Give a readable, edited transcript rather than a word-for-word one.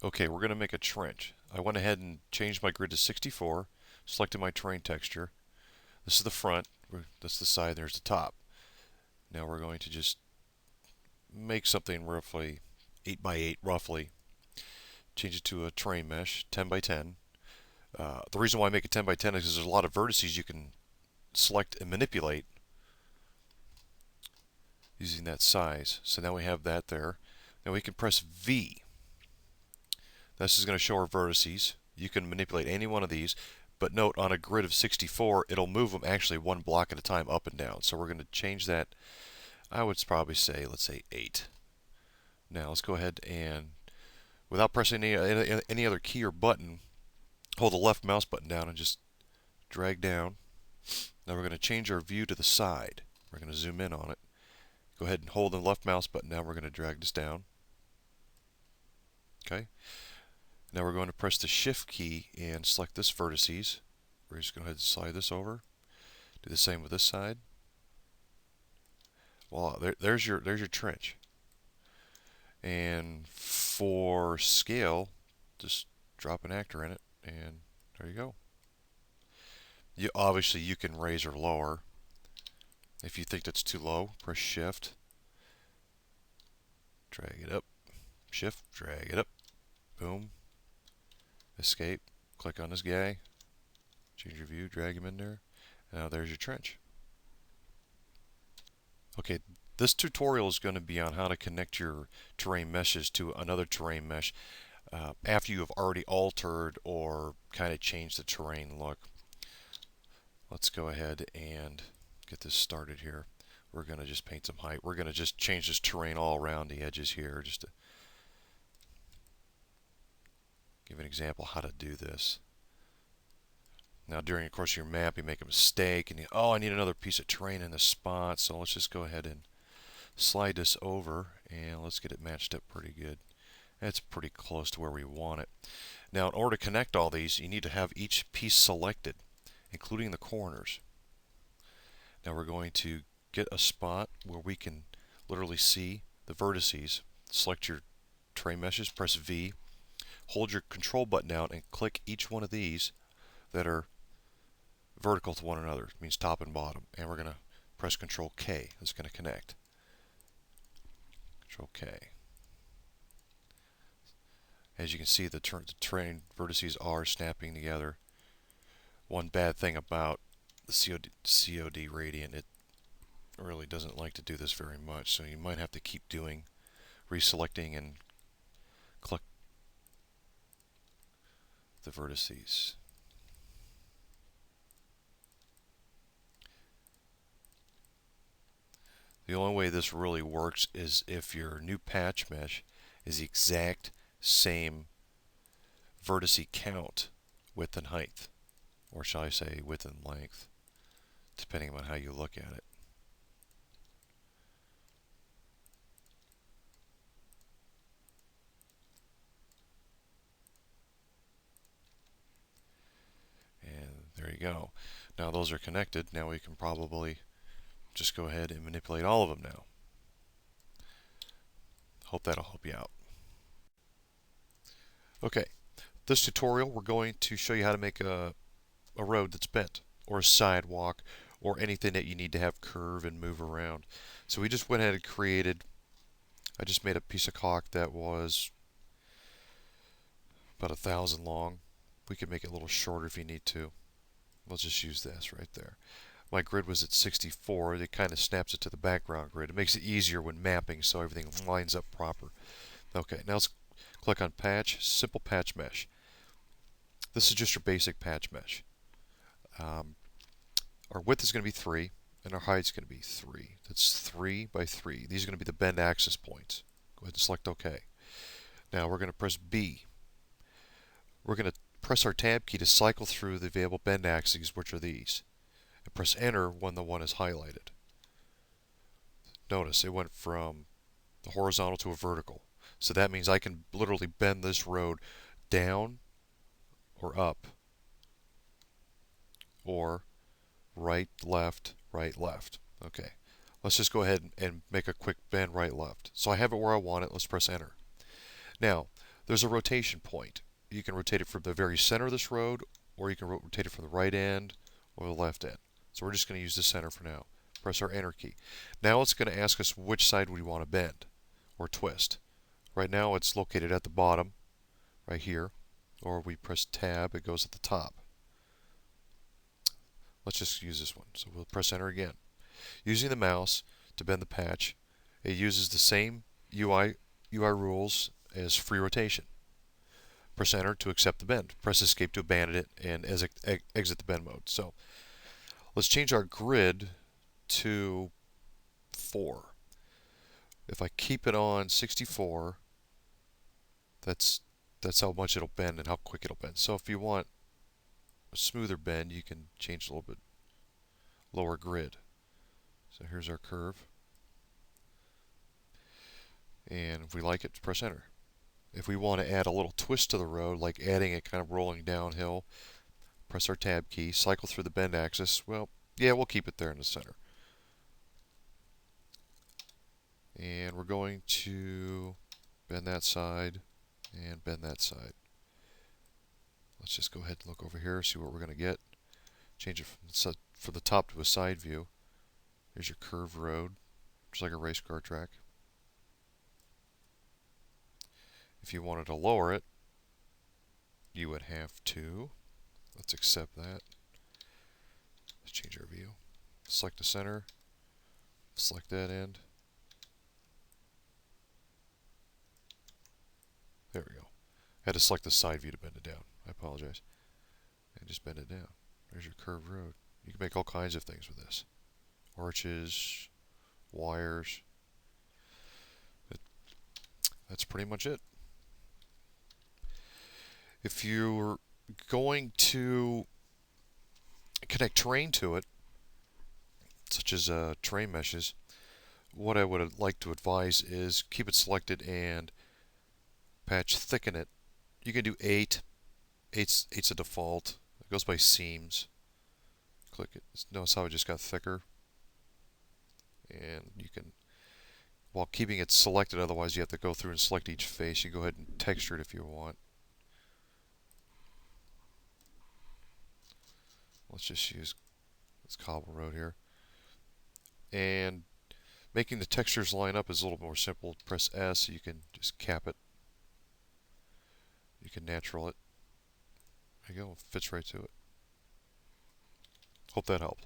Okay, we're going to make a trench. I went ahead and changed my grid to 64, selected my terrain texture. This is the front, that's the side, there's the top. Now we're going to just make something roughly 8 by 8 roughly. Change it to a terrain mesh, 10 by 10. The reason why I make it 10 by 10 is because there's a lot of vertices you can select and manipulate using that size. So now we have that there. Now we can press V. This is going to show our vertices. You can manipulate any one of these, but note on a grid of 64, it'll move them actually one block at a time up and down. So we're going to change that. I would probably say, let's say 8. Now let's go ahead and, without pressing any other key or button, hold the left mouse button down and just drag down. Now we're going to change our view to the side. We're going to zoom in on it. Go ahead and hold the left mouse button down. We're going to drag this down. Okay. Now we're going to press the Shift key and select this vertices. We're just going to go ahead and slide this over. Do the same with this side. Voila, there's your trench. And for scale, just drop an actor in it, and there you go. Obviously, you can raise or lower. If you think that's too low, press Shift, drag it up, Shift, drag it up, boom, escape, click on this guy, change your view, drag him in there, and now there's your trench. Okay, this tutorial is going to be on how to connect your terrain meshes to another terrain mesh after you have already altered or kind of changed the terrain look. Let's go ahead and get this started here. We're going to just paint some height. We're going to just change this terrain all around the edges here just to give an example how to do this. Now during, of course, your map, you make a mistake and oh, I need another piece of terrain in this spot, so let's just go ahead and slide this over and let's get it matched up pretty good. That's pretty close to where we want it. Now in order to connect all these, you need to have each piece selected, including the corners. Now we're going to get a spot where we can literally see the vertices. Select your terrain meshes, press V, hold your control button down and click each one of these that are vertical to one another. It means top and bottom. And we're going to press Control K. It's going to connect. Control K. As you can see, the terrain vertices are snapping together. One bad thing about the COD Radiant, it really doesn't like to do this very much, so you might have to keep doing reselecting and click the vertices. The only way this really works is if your new patch mesh is the exact same vertice count, width and height, or shall I say width and length, depending on how you look at it. And there you go. Now those are connected. Now we can probably just go ahead and manipulate all of them now. Hope that'll help you out. Okay, this tutorial we're going to show you how to make a road that's bent, or a sidewalk, or anything that you need to have curve and move around. So we just went ahead and created, I just made a piece of caulk that was about 1,000 long. We could make it a little shorter if you need to. We'll just use this right there. My grid was at 64. It kind of snaps it to the background grid. It makes it easier when mapping so everything lines up proper. Okay, now let's click on Patch, Simple Patch Mesh. This is just your basic patch mesh. Our width is going to be 3, and our height is going to be 3. That's 3 by 3. These are going to be the bend axis points. Go ahead and select OK. Now we're going to press B. We're going to press our Tab key to cycle through the available bend axes, which are these. And press Enter when the one is highlighted. Notice it went from the horizontal to a vertical. So that means I can literally bend this road down or up, or right, left, right, left. Okay, let's just go ahead and make a quick bend right, left. So I have it where I want it. Let's press Enter. Now, there's a rotation point. You can rotate it from the very center of this road, or you can rotate it from the right end or the left end. So we're just going to use the center for now. Press our Enter key. Now it's going to ask us which side we want to bend or twist. Right now it's located at the bottom, right here, or we press Tab, it goes at the top. Let's just use this one. So we'll press Enter again. Using the mouse to bend the patch, it uses the same UI rules as free rotation. Press Enter to accept the bend. Press Escape to abandon it and exit the bend mode. So let's change our grid to 4. If I keep it on 64, that's how much it'll bend and how quick it'll bend. So if you want a smoother bend, you can change a little bit lower grid. So here's our curve. And if we like it, press Enter. If we want to add a little twist to the road, like adding it kind of rolling downhill, press our Tab key, cycle through the bend axis. Well, yeah, we'll keep it there in the center. And we're going to bend that side and bend that side. Let's just go ahead and look over here, see what we're going to get. Change it from the top to a side view. Here's your curved road, just like a race car track. If you wanted to lower it, you would have to, let's accept that. Let's change our view. Select the center, select that end. There we go. I had to select the side view to bend it down. I apologize. And just bend it down. There's your curved road. You can make all kinds of things with this. Arches, wires. That's pretty much it. If you're going to connect terrain to it, such as terrain meshes, what I would like to advise is keep it selected and patch thicken it. You can do 8. 8's a default. It goes by seams. Click it. Notice how it just got thicker. And you can, while keeping it selected, otherwise you have to go through and select each face. You go ahead and texture it if you want. Let's just use this cobble road here. And making the textures line up is a little more simple. Press S so you can just cap it. You can natural it. There you go, it fits right to it. Hope that helped.